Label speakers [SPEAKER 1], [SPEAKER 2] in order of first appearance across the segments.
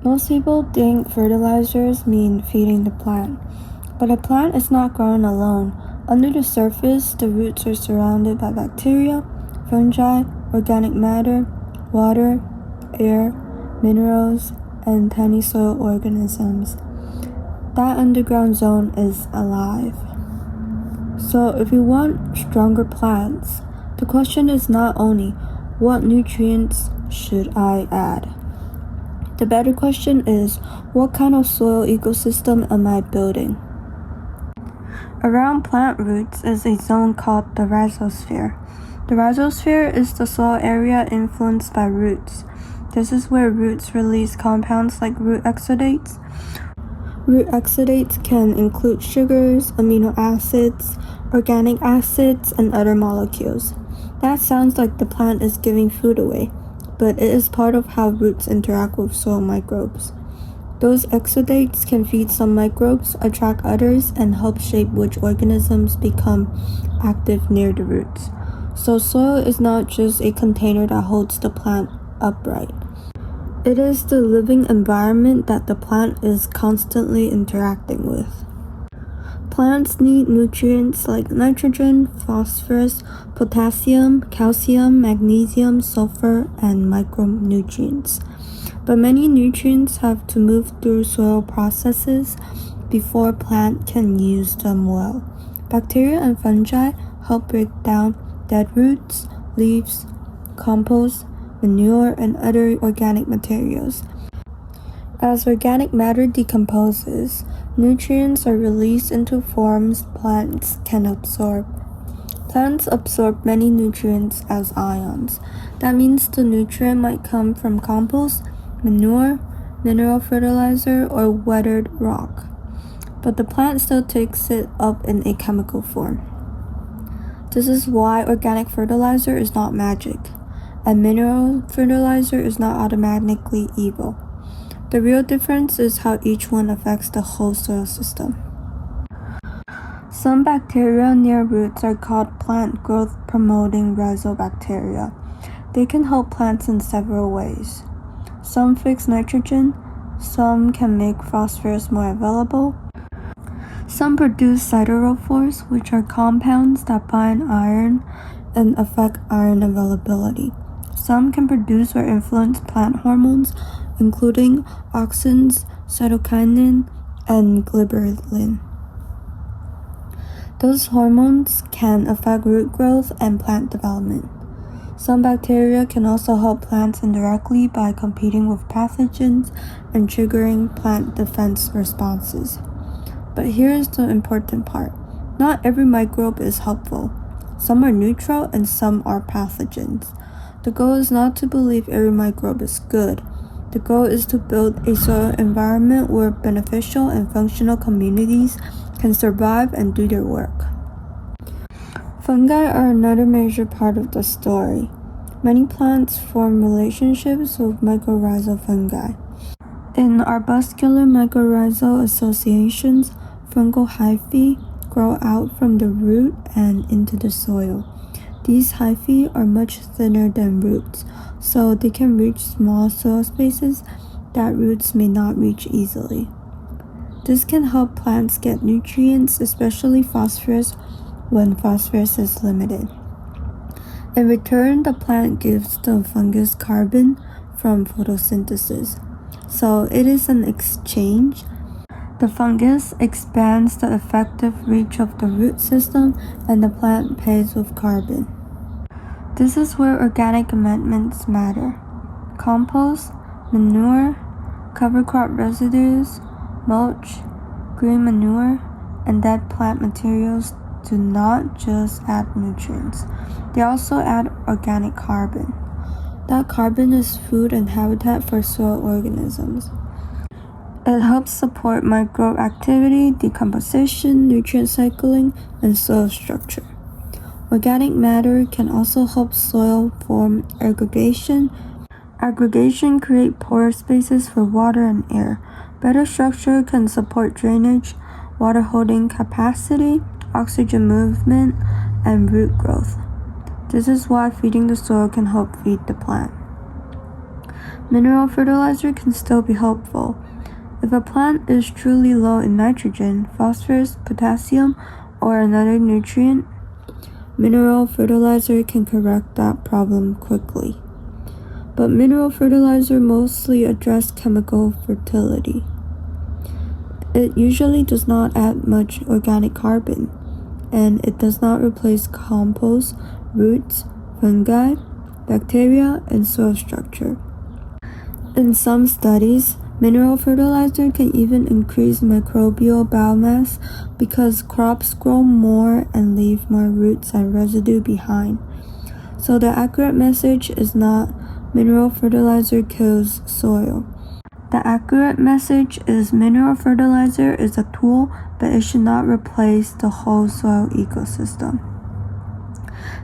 [SPEAKER 1] Most people think fertilizers mean feeding the plant, but a plant is not growing alone. Under the surface, the roots are surrounded by bacteria, fungi, organic matter, water, air, minerals, and tiny soil organisms. That underground zone is alive. So if you want stronger plants, the question is not only what nutrients should I add? The better question is, what kind of soil ecosystem am I building? Around plant roots is a zone called the rhizosphere. The rhizosphere is the soil area influenced by roots. This is where roots release compounds like root exudates. Root exudates can include sugars, amino acids, organic acids, and other molecules. That sounds like the plant is giving food away, but it is part of how roots interact with soil microbes. Those exudates can feed some microbes, attract others, and help shape which organisms become active near the roots. So soil is not just a container that holds the plant upright. It is the living environment that the plant is constantly interacting with. Plants need nutrients like nitrogen, phosphorus, potassium, calcium, magnesium, sulfur, and micronutrients. But many nutrients have to move through soil processes before plant can use them well. Bacteria and fungi help break down dead roots, leaves, compost, manure, and other organic materials. As organic matter decomposes, nutrients are released into forms plants can absorb. Plants absorb many nutrients as ions. That means the nutrient might come from compost, manure, mineral fertilizer, or weathered rock. But the plant still takes it up in a chemical form. This is why organic fertilizer is not magic, and mineral fertilizer is not automatically evil. The real difference is how each one affects the whole soil system. Some bacteria near roots are called plant growth promoting rhizobacteria. They can help plants in several ways. Some fix nitrogen, some can make phosphorus more available. Some produce siderophores, which are compounds that bind iron and affect iron availability. Some can produce or influence plant hormones, including auxins, cytokinin, and gibberellin. Those hormones can affect root growth and plant development. Some bacteria can also help plants indirectly by competing with pathogens and triggering plant defense responses. But here's the important part. Not every microbe is helpful. Some are neutral and some are pathogens. The goal is not to believe every microbe is good. The goal is to build a soil environment where beneficial and functional communities can survive and do their work. Fungi are another major part of the story. Many plants form relationships with mycorrhizal fungi. In arbuscular mycorrhizal associations, fungal hyphae grow out from the root and into the soil. These hyphae are much thinner than roots, so they can reach small soil spaces that roots may not reach easily. This can help plants get nutrients, especially phosphorus, when phosphorus is limited. In return, the plant gives the fungus carbon from photosynthesis. So it is an exchange. The fungus expands the effective reach of the root system, and the plant pays with carbon. This is where organic amendments matter. Compost, manure, cover crop residues, mulch, green manure, and dead plant materials do not just add nutrients. They also add organic carbon. That carbon is food and habitat for soil organisms. It helps support microbe activity, decomposition, nutrient cycling, and soil structure. Organic matter can also help soil form aggregation. Aggregation creates pore spaces for water and air. Better structure can support drainage, water holding capacity, oxygen movement, and root growth. This is why feeding the soil can help feed the plant. Mineral fertilizer can still be helpful. If a plant is truly low in nitrogen, phosphorus, potassium, or another nutrient, mineral fertilizer can correct that problem quickly. But mineral fertilizer mostly address chemical fertility. It usually does not add much organic carbon, and it does not replace compost, roots, fungi, bacteria, and soil structure. In some studies, mineral fertilizer can even increase microbial biomass because crops grow more and leave more roots and residue behind. So the accurate message is not mineral fertilizer kills soil. The accurate message is mineral fertilizer is a tool, but it should not replace the whole soil ecosystem.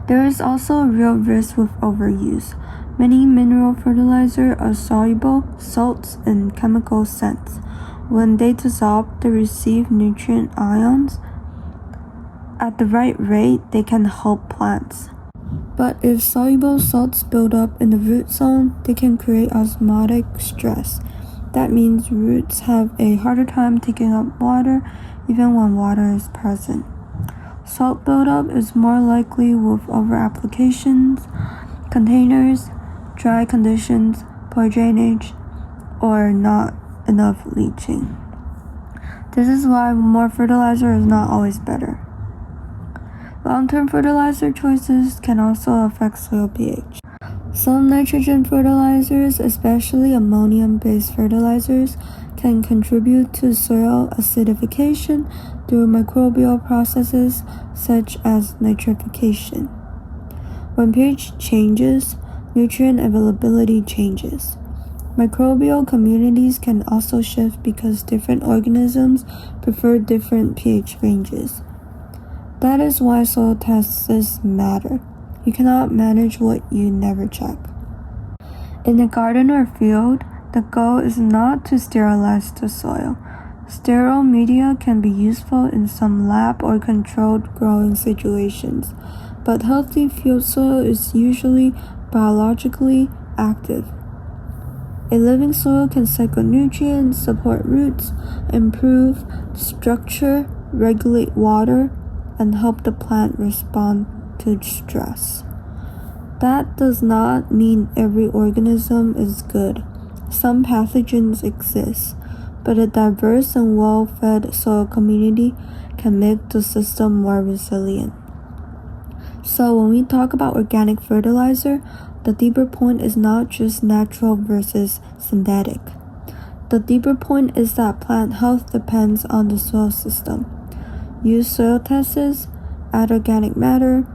[SPEAKER 1] There is also a real risk with overuse. Many mineral fertilizers are soluble salts in chemical scents. When they dissolve, they receive nutrient ions. At the right rate, they can help plants. But if soluble salts build up in the root zone, they can create osmotic stress. That means roots have a harder time taking up water even when water is present. Salt buildup is more likely with over-applications, containers, dry conditions, poor drainage, or not enough leaching. This is why more fertilizer is not always better. Long-term fertilizer choices can also affect soil pH. Some nitrogen fertilizers, especially ammonium-based fertilizers, can contribute to soil acidification through microbial processes such as nitrification. When pH changes, nutrient availability changes. Microbial communities can also shift because different organisms prefer different pH ranges. That is why soil tests matter. You cannot manage what you never check. In a garden or field, the goal is not to sterilize the soil. Sterile media can be useful in some lab or controlled growing situations, but healthy field soil is usually biologically active. A living soil can cycle nutrients, support roots, improve structure, regulate water, and help the plant respond to stress. That does not mean every organism is good. Some pathogens exist, but a diverse and well-fed soil community can make the system more resilient. So when we talk about organic fertilizer, the deeper point is not just natural versus synthetic. The deeper point is that plant health depends on the soil system. Use soil tests, add organic matter,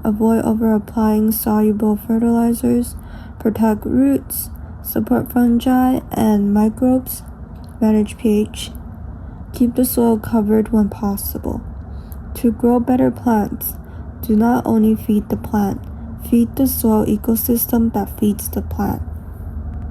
[SPEAKER 1] avoid over-applying soluble fertilizers, protect roots, support fungi and microbes, manage pH, keep the soil covered when possible. To grow better plants, do not only feed the plant, feed the soil ecosystem that feeds the plant.